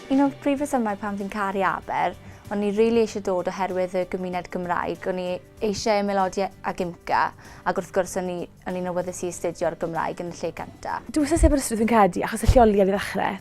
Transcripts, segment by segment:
Un o'r prif resymau pam fi'n caru Aber, o'n i rili eisiau dod oherwydd y gymuned Gymraeg. O'n i eisiau melodi ag imca, ac wrth gwrs o'n i'n awyddus i astudio'r Gymraeg yn y lle cyntaf. Dwi'n meddwl sef Aberystwyth fi'n credu, achos y lleoliad i ddechrau.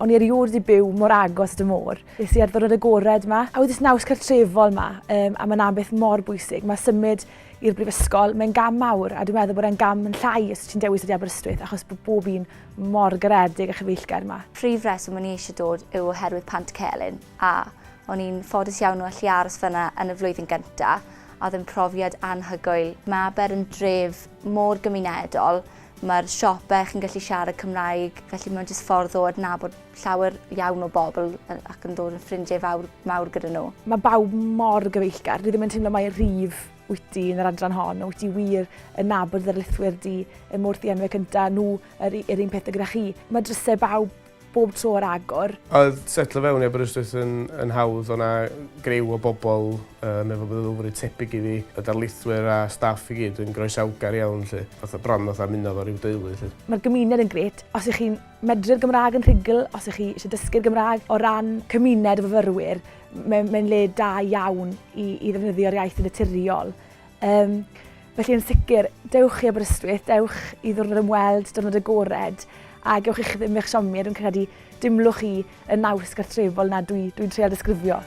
O'n i erioed i byw mor agos at y môr. Nes i ar ddwrnod agored yma, a wedi naws cartrefol yma, a mae'n beth mor bwysig. Mae symud i'r Prifysgol, mae'n gam mawr, a dwi'n meddwl bod e'n gam yn llai os ti'n dewis ydi Aberystwyth, achos bod bob un mor garedig a chyfeillgar yma. Prif reswm o'n i eisiau dod yw oherwydd Pant Celyn, a o'n i'n ffodus iawn o allu aros fyna yn y flwyddyn gyntaf, a oedd yn profiad anhygoel. Mae Aber yn dref mor gymunedol, mae'r siopau chi'n gallu siarad Cymraeg, felly mae'n jyst ffordd o adnabod llawer iawn o bobl ac yn dod yn ffrindiau mawr gyda nhw. Mae bawb mor gyfeillgar, dwi ddim yn teimlo mai rhif wyt ti yn yr adran hon, wyt ti wir yn nabod ddarlithwyr di y mwrth i enwau cyntaf, nhw yr un peth gyda chi. Mae drysau bawb bob tro ar agor. Oedd setlo fewn i Aberystwyth yn hawdd, o'na grew o bobl efo byddwfryd tebyg i fi. Y darlithwyr a staff i gyd yn groesawgar iawn, bron fatha munodd o ryw deulu. Mae'r gymuned yn gret. Os ych chi'n medru'r Gymraeg yn rhugl, os ych chi eisiau dysgu'r Gymraeg o ran cymuned o fyfyrwyr, mae'n le da iawn i ddefnyddio'r iaith yn naturiol. Felly yn sicr, dewch i Aberystwyth, dewch i ddwrnod ymweld, diwrnod agored, a gewch eich ddim eich siomi, dwi'n credu dimlwch chi y naws gartrefol na dwi'n treul disgrifio.